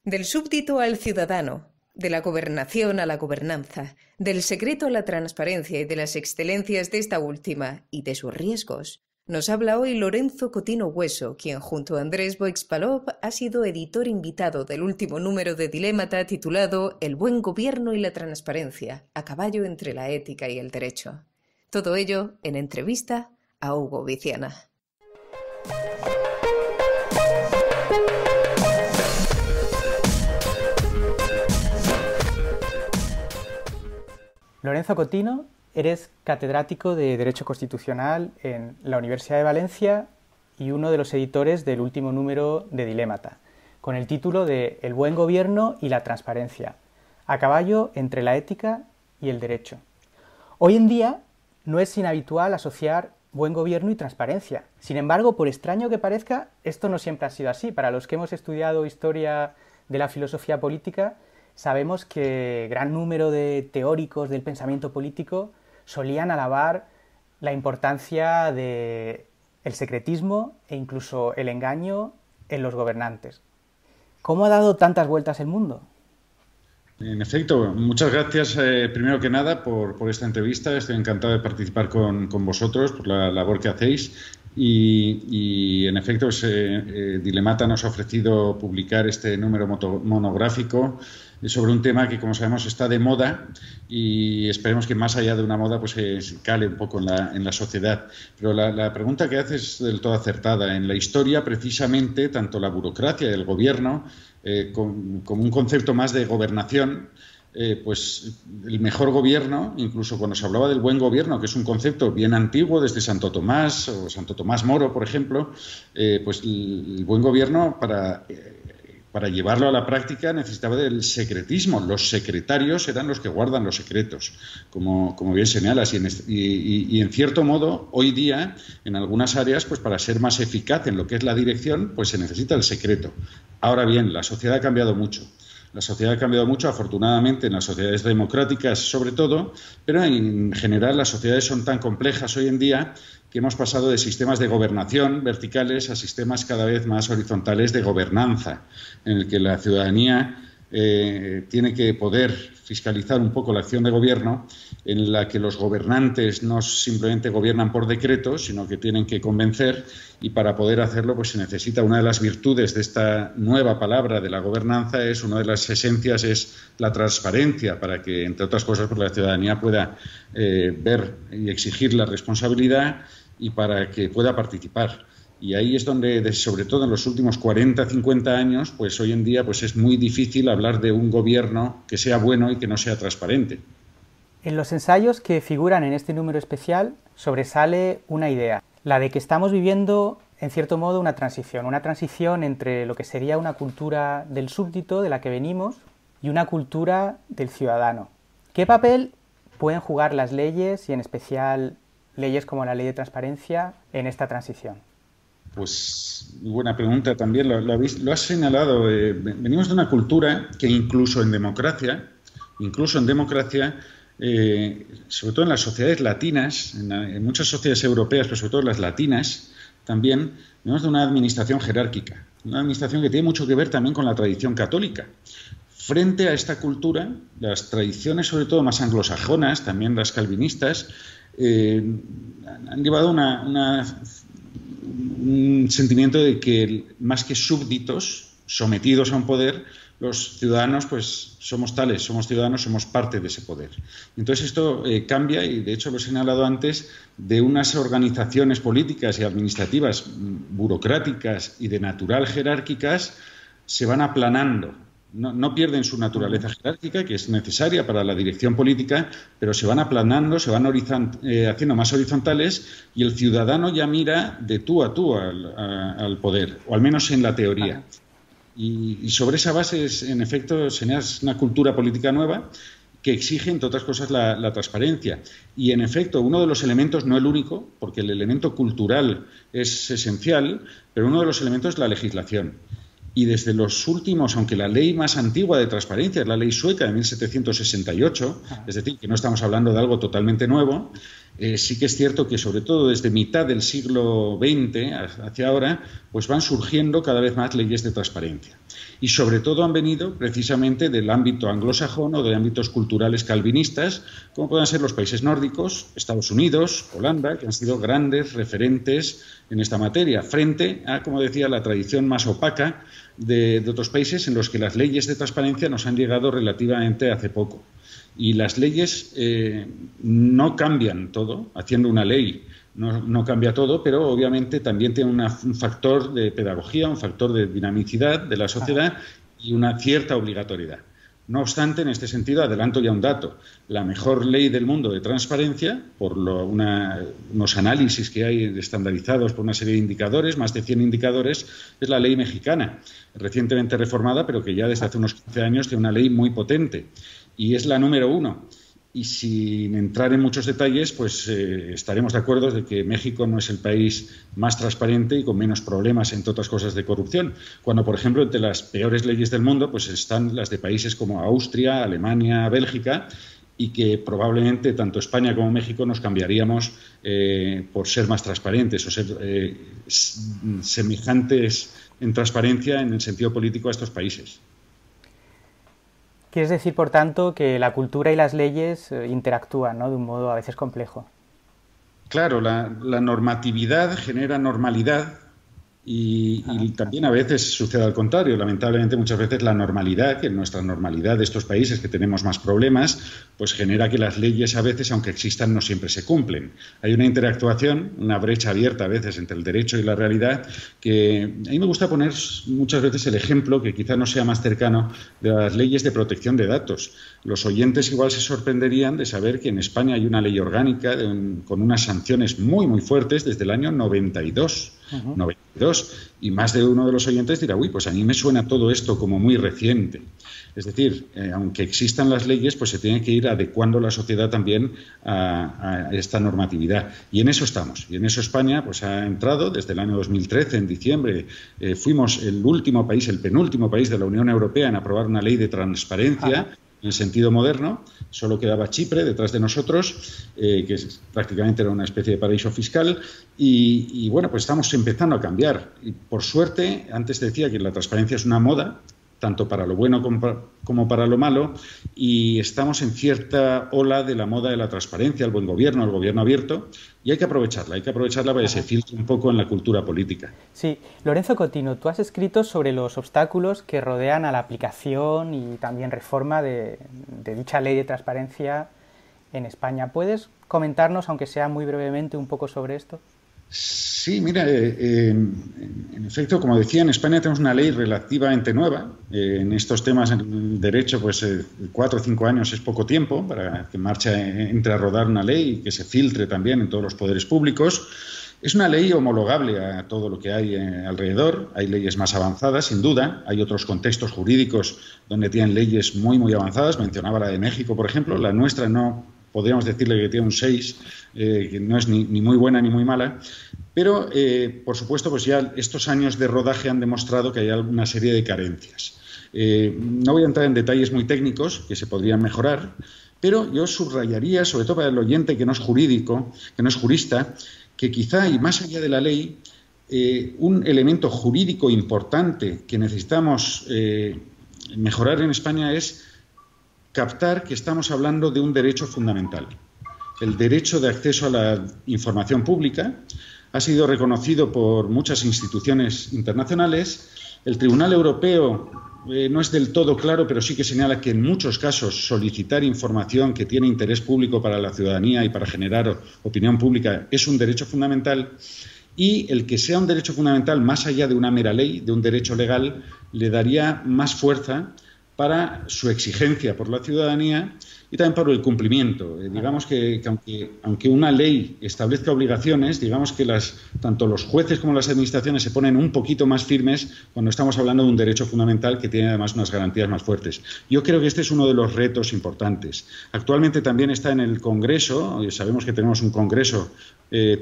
Del súbdito al ciudadano, de la gobernación a la gobernanza, del secreto a la transparencia y de las excelencias de esta última y de sus riesgos, nos habla hoy Lorenzo Cotino Hueso, quien junto a Andrés Boixpalop ha sido editor invitado del último número de Dilémata titulado El buen gobierno y la transparencia, a caballo entre la ética y el derecho. Todo ello en entrevista a Hugo Viciana. Lorenzo Cotino, eres catedrático de Derecho Constitucional en la Universidad de Valencia y uno de los editores del último número de Dilémata, con el título de El buen gobierno y la transparencia, a caballo entre la ética y el derecho. Hoy en día no es inhabitual asociar buen gobierno y transparencia. Sin embargo, por extraño que parezca, esto no siempre ha sido así. Para los que hemos estudiado historia de la filosofía política, sabemos que gran número de teóricos del pensamiento político solían alabar la importancia del secretismo e incluso el engaño en los gobernantes. ¿Cómo ha dado tantas vueltas el mundo? En efecto, muchas gracias primero que nada por esta entrevista. Estoy encantado de participar con vosotros, por la labor que hacéis. Y en efecto, Dilémata nos ha ofrecido publicar este número monográfico sobre un tema que, como sabemos, está de moda y esperemos que más allá de una moda pues se cale un poco en la sociedad. Pero la pregunta que haces es del todo acertada. En la historia, precisamente, tanto la burocracia y el gobierno, como un concepto más de gobernación, pues el mejor gobierno, incluso cuando se hablaba del buen gobierno, que es un concepto bien antiguo desde Santo Tomás o Santo Tomás Moro, por ejemplo, pues el buen gobierno para llevarlo a la práctica necesitaba del secretismo. Los secretarios eran los que guardan los secretos, como bien señalas. Y en cierto modo, hoy día, en algunas áreas, pues para ser más eficaz en lo que es la dirección, pues se necesita el secreto. Ahora bien, la sociedad ha cambiado mucho. La sociedad ha cambiado mucho, afortunadamente, en las sociedades democráticas sobre todo, pero en general las sociedades son tan complejas hoy en día que hemos pasado de sistemas de gobernación verticales a sistemas cada vez más horizontales de gobernanza, en el que la ciudadanía tiene que poder fiscalizar un poco la acción de gobierno, en la que los gobernantes no simplemente gobiernan por decreto, sino que tienen que convencer, y para poder hacerlo pues se necesita una de las virtudes de esta nueva palabra de la gobernanza, una de las esencias es la transparencia, para que, entre otras cosas, pues la ciudadanía pueda ver y exigir la responsabilidad y para que pueda participar. Y ahí es donde, sobre todo en los últimos 40, 50 años, pues hoy en día pues es muy difícil hablar de un gobierno que sea bueno y que no sea transparente. En los ensayos que figuran en este número especial sobresale una idea, la de que estamos viviendo, en cierto modo, una transición entre lo que sería una cultura del súbdito, de la que venimos, y una cultura del ciudadano. ¿Qué papel pueden jugar las leyes, y en especial leyes como la ley de transparencia, en esta transición? Pues buena pregunta también, lo has señalado. Venimos de una cultura que incluso en democracia, sobre todo en las sociedades latinas, en muchas sociedades europeas, pero sobre todo en las latinas, también venimos de una administración jerárquica, una administración que tiene mucho que ver también con la tradición católica. Frente a esta cultura, las tradiciones sobre todo más anglosajonas, también las calvinistas, han llevado un sentimiento de que más que súbditos sometidos a un poder, los ciudadanos pues somos tales, somos ciudadanos, somos parte de ese poder. Entonces esto cambia, y de hecho lo he señalado antes, de unas organizaciones políticas y administrativas burocráticas y de natural jerárquicas, se van aplanando. No pierden su naturaleza jerárquica, que es necesaria para la dirección política, pero se van aplanando, se van haciendo más horizontales, y el ciudadano ya mira de tú a tú al poder, o al menos en la teoría. Y sobre esa base, en efecto, es una cultura política nueva que exige, entre otras cosas, la transparencia. Y, en efecto, uno de los elementos, no el único, porque el elemento cultural es esencial, pero uno de los elementos es la legislación. Y desde los últimos, aunque la ley más antigua de transparencia es la ley sueca de 1768, es decir, que no estamos hablando de algo totalmente nuevo, sí que es cierto que sobre todo desde mitad del siglo XX hacia ahora, pues van surgiendo cada vez más leyes de transparencia. Y sobre todo han venido precisamente del ámbito anglosajón o de ámbitos culturales calvinistas, como puedan ser los países nórdicos, Estados Unidos, Holanda, que han sido grandes referentes en esta materia, frente a, como decía, la tradición más opaca de otros países en los que las leyes de transparencia nos han llegado relativamente hace poco. Y las leyes no cambian todo, haciendo una ley no cambia todo, pero obviamente también tiene un factor de pedagogía, un factor de dinamicidad de la sociedad y una cierta obligatoriedad. No obstante, en este sentido, adelanto ya un dato. La mejor ley del mundo de transparencia, por unos análisis que hay estandarizados por una serie de indicadores, más de 100 indicadores, es la ley mexicana, recientemente reformada, pero que ya desde hace unos 15 años tiene una ley muy potente. Y es la número 1. Y sin entrar en muchos detalles, pues estaremos de acuerdo de que México no es el país más transparente y con menos problemas, entre otras cosas, de corrupción. Cuando, por ejemplo, entre las peores leyes del mundo, pues están las de países como Austria, Alemania, Bélgica, y que probablemente tanto España como México nos cambiaríamos por ser más transparentes o ser semejantes en transparencia en el sentido político a estos países. Quieres decir, por tanto, que la cultura y las leyes interactúan, ¿no?, de un modo a veces complejo. Claro, la normatividad genera normalidad y también a veces sucede al contrario. Lamentablemente, muchas veces la normalidad, que nuestra normalidad de estos países que tenemos más problemas, pues genera que las leyes a veces, aunque existan, no siempre se cumplen. Hay una interactuación, una brecha abierta a veces entre el derecho y la realidad, que a mí me gusta poner muchas veces el ejemplo, que quizá no sea más cercano, de las leyes de protección de datos. Los oyentes igual se sorprenderían de saber que en España hay una ley orgánica con unas sanciones muy, muy fuertes desde el año 92. 92, y más de uno de los oyentes dirá, uy, pues a mí me suena todo esto como muy reciente. Es decir, aunque existan las leyes, pues se tiene que ir adecuando la sociedad también a esta normatividad. Y en eso estamos. Y en eso España pues ha entrado desde el año 2013, en diciembre. Fuimos el último país, el penúltimo país de la Unión Europea en aprobar una ley de transparencia en sentido moderno. Solo quedaba Chipre detrás de nosotros, que prácticamente era una especie de paraíso fiscal, y bueno, pues estamos empezando a cambiar. Y por suerte, antes decía que la transparencia es una moda, tanto para lo bueno como para lo malo, y estamos en cierta ola de la moda de la transparencia, el buen gobierno, el gobierno abierto, y hay que aprovecharla para que se filtre un poco en la cultura política. Sí, Lorenzo Cotino, tú has escrito sobre los obstáculos que rodean a la aplicación y también reforma de dicha ley de transparencia en España. ¿Puedes comentarnos, aunque sea muy brevemente, un poco sobre esto? Sí, mira, en efecto, como decía, en España tenemos una ley relativamente nueva. En estos temas, en derecho, pues 4 o 5 años es poco tiempo para que entre a rodar una ley y que se filtre también en todos los poderes públicos. Es una ley homologable a todo lo que hay alrededor. Hay leyes más avanzadas, sin duda. Hay otros contextos jurídicos donde tienen leyes muy, muy avanzadas. Mencionaba la de México, por ejemplo. La nuestra no podríamos decirle que tiene un 6, que no es ni muy buena ni muy mala. Pero, por supuesto, pues ya estos años de rodaje han demostrado que hay una serie de carencias. No voy a entrar en detalles muy técnicos que se podrían mejorar, pero yo subrayaría, sobre todo para el oyente que no es jurídico, que no es jurista, que quizá, y más allá de la ley, un elemento jurídico importante que necesitamos mejorar en España es captar que estamos hablando de un derecho fundamental. El derecho de acceso a la información pública ha sido reconocido por muchas instituciones internacionales. El Tribunal Europeo no es del todo claro, pero sí que señala que en muchos casos solicitar información que tiene interés público para la ciudadanía y para generar opinión pública es un derecho fundamental, y el que sea un derecho fundamental más allá de una mera ley, de un derecho legal, le daría más fuerza para su exigencia por la ciudadanía y también para el cumplimiento. Digamos que aunque una ley establezca obligaciones, digamos que tanto los jueces como las administraciones se ponen un poquito más firmes cuando estamos hablando de un derecho fundamental que tiene además unas garantías más fuertes. Yo creo que este es uno de los retos importantes. Actualmente también está en el Congreso, sabemos que tenemos un Congreso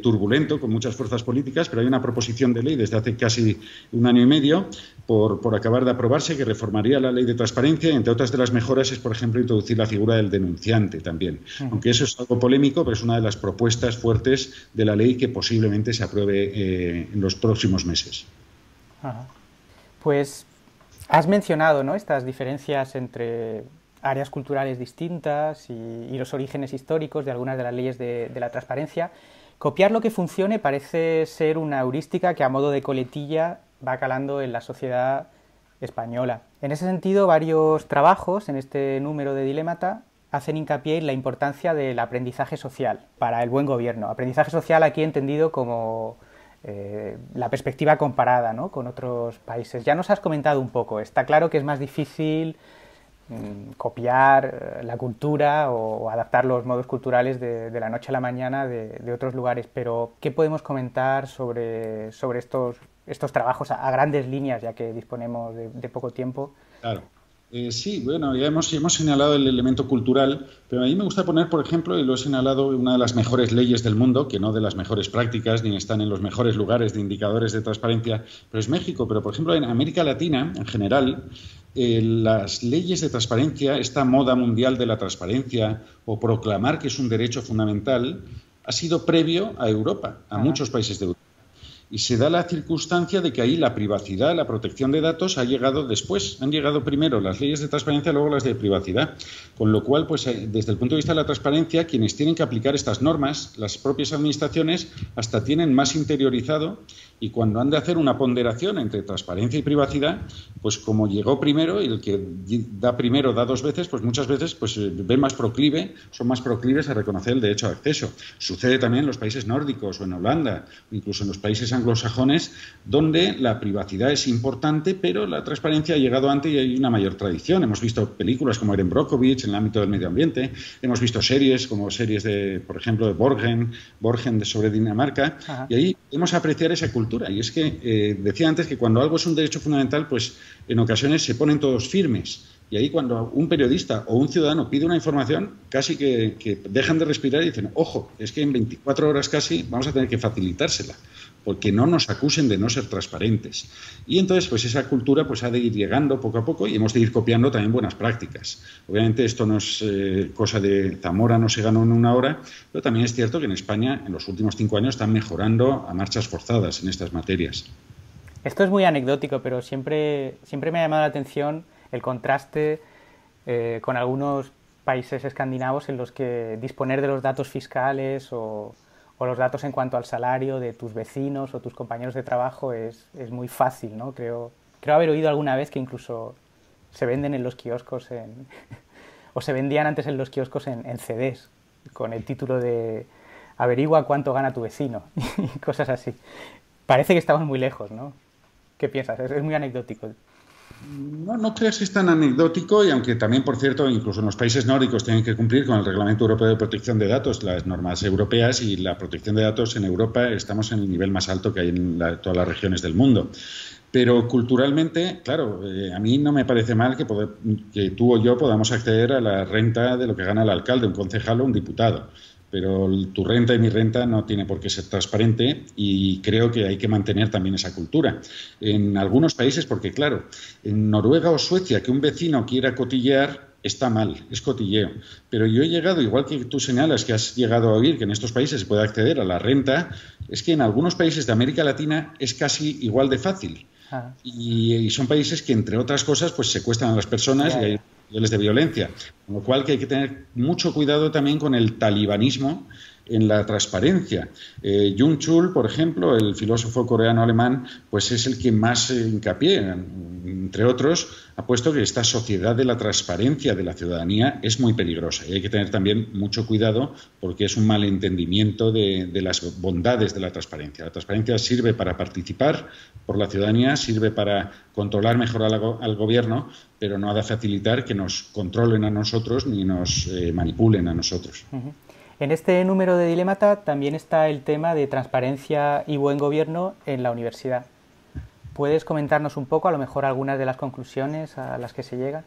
turbulento, con muchas fuerzas políticas, pero hay una proposición de ley desde hace casi 1 año y medio por acabar de aprobarse que reformaría la ley de transparencia transparencia y entre otras de las mejoras es, por ejemplo, introducir la figura del denunciante también. Aunque eso es algo polémico, pero es una de las propuestas fuertes de la ley que posiblemente se apruebe en los próximos meses. Ajá. Pues has mencionado, ¿no?, estas diferencias entre áreas culturales distintas y los orígenes históricos de algunas de las leyes de la transparencia. Copiar lo que funcione parece ser una heurística que a modo de coletilla va calando en la sociedad española. En ese sentido, varios trabajos en este número de Dilémata hacen hincapié en la importancia del aprendizaje social para el buen gobierno. Aprendizaje social aquí entendido como la perspectiva comparada, ¿no?, con otros países. Ya nos has comentado un poco, está claro que es más difícil copiar la cultura o adaptar los modos culturales de la noche a la mañana de otros lugares, pero ¿qué podemos comentar sobre estos trabajos a grandes líneas, ya que disponemos de poco tiempo? Claro. Sí, bueno, ya hemos señalado el elemento cultural, pero a mí me gusta poner, por ejemplo, y lo he señalado, una de las mejores leyes del mundo, que no de las mejores prácticas, ni están en los mejores lugares de indicadores de transparencia, pero es México. Pero, por ejemplo, en América Latina, en general, las leyes de transparencia, esta moda mundial de la transparencia, o proclamar que es un derecho fundamental, ha sido previo a Europa, a muchos países de Europa. Y se da la circunstancia de que ahí la privacidad, la protección de datos ha llegado después. Han llegado primero las leyes de transparencia, luego las de privacidad. Con lo cual, pues desde el punto de vista de la transparencia, quienes tienen que aplicar estas normas, las propias administraciones, hasta tienen más interiorizado, y cuando han de hacer una ponderación entre transparencia y privacidad, pues como llegó primero y el que da primero da dos veces, pues muchas veces pues son más proclives a reconocer el derecho de acceso. Sucede también en los países nórdicos o en Holanda, incluso en los países anglosajones, donde la privacidad es importante, pero la transparencia ha llegado antes y hay una mayor tradición. Hemos visto películas como Erin Brockovich en el ámbito del medio ambiente, hemos visto series como series de, por ejemplo, de Borgen sobre Dinamarca. Ajá. Y ahí podemos apreciar esa cultura. Y es que decía antes que cuando algo es un derecho fundamental, pues en ocasiones se ponen todos firmes. Y ahí cuando un periodista o un ciudadano pide una información, casi que dejan de respirar y dicen, ojo, es que en 24 horas casi vamos a tener que facilitársela, porque no nos acusen de no ser transparentes. Y entonces, pues esa cultura pues ha de ir llegando poco a poco y hemos de ir copiando también buenas prácticas. Obviamente esto no es cosa de Zamora, no se ganó en una hora, pero también es cierto que en España en los últimos 5 años están mejorando a marchas forzadas en estas materias. Esto es muy anecdótico, pero siempre me ha llamado la atención el contraste con algunos países escandinavos en los que disponer de los datos fiscales o los datos en cuanto al salario de tus vecinos o tus compañeros de trabajo es muy fácil, ¿no? Creo haber oído alguna vez que incluso se venden en los kioscos o se vendían antes en los kioscos en CDs con el título de averigua cuánto gana tu vecino y cosas así. Parece que estamos muy lejos, ¿no? ¿Qué piensas? Es muy anecdótico. No creas que es tan anecdótico, y aunque también, por cierto, incluso en los países nórdicos tienen que cumplir con el Reglamento Europeo de Protección de Datos, las normas europeas, y la protección de datos en Europa estamos en el nivel más alto que hay en todas las regiones del mundo. Pero culturalmente, claro, a mí no me parece mal que tú o yo podamos acceder a la renta de lo que gana el alcalde, un concejal o un diputado. Pero tu renta y mi renta no tiene por qué ser transparente, y creo que hay que mantener también esa cultura. En algunos países, porque claro, en Noruega o Suecia que un vecino quiera cotillear está mal, es cotilleo. Pero yo he llegado, igual que tú señalas que has llegado a oír que en estos países se puede acceder a la renta, es que en algunos países de América Latina es casi igual de fácil. Y son países que, entre otras cosas, pues secuestran a las personas y hay niveles de violencia. Con lo cual que hay que tener mucho cuidado también con el talibanismo en la transparencia. Jung Chul, por ejemplo, el filósofo coreano-alemán, pues es el que más hincapié, entre otros, ha puesto que esta sociedad de la transparencia de la ciudadanía es muy peligrosa, y hay que tener también mucho cuidado porque es un malentendimiento de las bondades de la transparencia. La transparencia sirve para participar por la ciudadanía, sirve para controlar mejor al gobierno, pero no ha de facilitar que nos controlen a nosotros ni nos manipulen a nosotros. Uh-huh. En este número de Dilémata también está el tema de transparencia y buen gobierno en la universidad. ¿Puedes comentarnos un poco, a lo mejor, algunas de las conclusiones a las que se llega?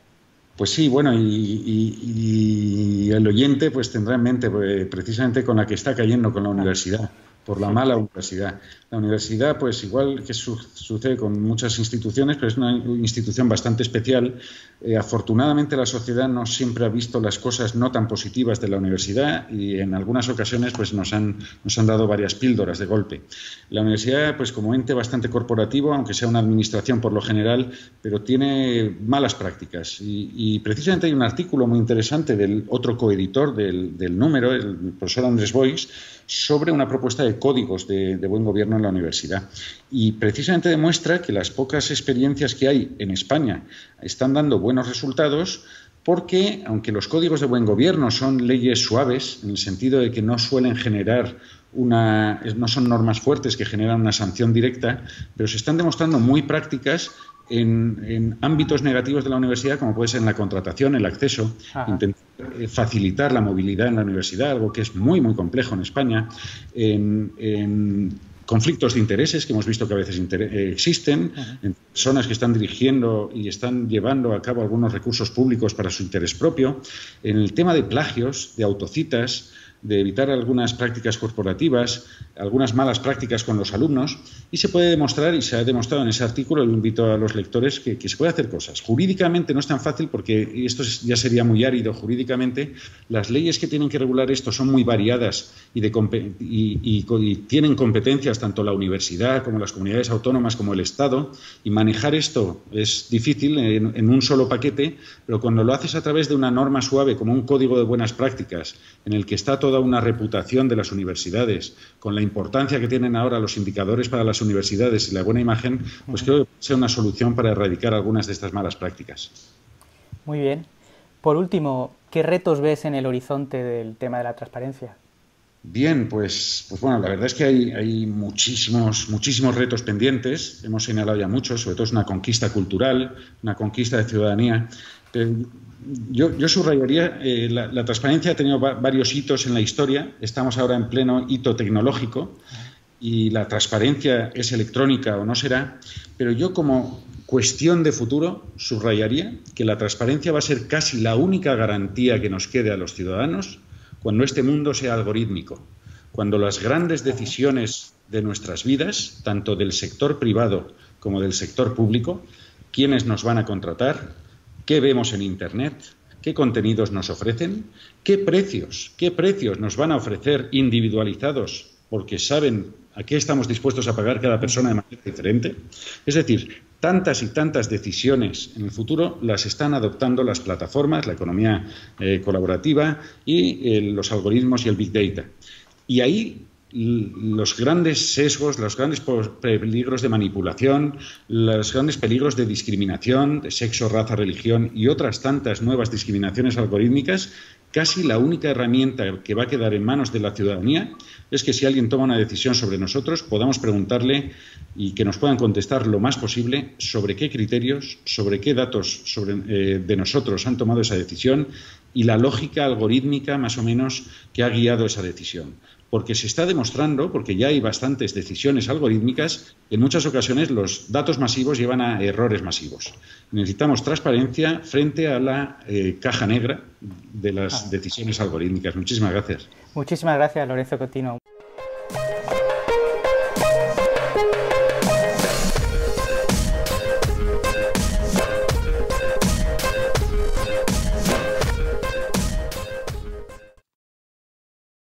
Pues sí, bueno, y el oyente pues tendrá en mente precisamente con la que está cayendo con la universidad. por la mala universidad. La universidad, pues igual que sucede con muchas instituciones, pero es una institución bastante especial. Afortunadamente la sociedad no siempre ha visto las cosas no tan positivas de la universidad y en algunas ocasiones pues nos han dado varias píldoras de golpe. La universidad, pues como ente bastante corporativo, aunque sea una administración por lo general, pero tiene malas prácticas. Y precisamente hay un artículo muy interesante del otro coeditor del número, el profesor Andrés Boix, sobre una propuesta de códigos de buen gobierno en la universidad. Y precisamente demuestra que las pocas experiencias que hay en España están dando buenos resultados porque, aunque los códigos de buen gobierno son leyes suaves, en el sentido de que no suelen generar no son normas fuertes que generan una sanción directa, pero se están demostrando muy prácticas en ámbitos negativos de la universidad, como puede ser en la contratación, el acceso, intentar facilitar la movilidad en la universidad, algo que es muy, muy complejo en España, en conflictos de intereses que hemos visto que a veces existen, en personas que están dirigiendo y están llevando a cabo algunos recursos públicos para su interés propio, en el tema de plagios, de autocitas, de evitar algunas prácticas corporativas, algunas malas prácticas con los alumnos, y se puede demostrar, y se ha demostrado en ese artículo, lo invito a los lectores, que se puede hacer cosas. Jurídicamente no es tan fácil porque esto ya sería muy árido jurídicamente. Las leyes que tienen que regular esto son muy variadas y tienen competencias tanto la universidad como las comunidades autónomas como el Estado, y manejar esto es difícil en un solo paquete, pero cuando lo haces a través de una norma suave como un código de buenas prácticas en el que está toda una reputación de las universidades, con la importancia que tienen ahora los indicadores para las universidades y la buena imagen, pues creo que puede ser una solución para erradicar algunas de estas malas prácticas. Muy bien. Por último, ¿qué retos ves en el horizonte del tema de la transparencia? Bien, pues bueno, la verdad es que hay muchísimos retos pendientes. Hemos señalado ya muchos, sobre todo es una conquista cultural, una conquista de ciudadanía. Yo subrayaría, la transparencia ha tenido varios hitos en la historia. Estamos ahora en pleno hito tecnológico y la transparencia es electrónica o no será, pero yo como cuestión de futuro subrayaría que la transparencia va a ser casi la única garantía que nos quede a los ciudadanos cuando este mundo sea algorítmico, cuando las grandes decisiones de nuestras vidas, tanto del sector privado como del sector público, quiénes nos van a contratar, qué vemos en Internet, qué contenidos nos ofrecen, qué precios nos van a ofrecer individualizados porque saben a qué estamos dispuestos a pagar cada persona de manera diferente. Es decir, tantas y tantas decisiones en el futuro las están adoptando las plataformas, la economía colaborativa y los algoritmos y el Big Data. Y ahí los grandes sesgos, los grandes peligros de manipulación, los grandes peligros de discriminación, de sexo, raza, religión y otras tantas nuevas discriminaciones algorítmicas, casi la única herramienta que va a quedar en manos de la ciudadanía es que si alguien toma una decisión sobre nosotros, podamos preguntarle y que nos puedan contestar lo más posible sobre qué criterios, sobre qué datos de nosotros han tomado esa decisión y la lógica algorítmica más o menos que ha guiado esa decisión. Porque se está demostrando, porque ya hay bastantes decisiones algorítmicas, en muchas ocasiones los datos masivos llevan a errores masivos. Necesitamos transparencia frente a la caja negra de las decisiones algorítmicas. Muchísimas gracias. Muchísimas gracias, Lorenzo Cotino.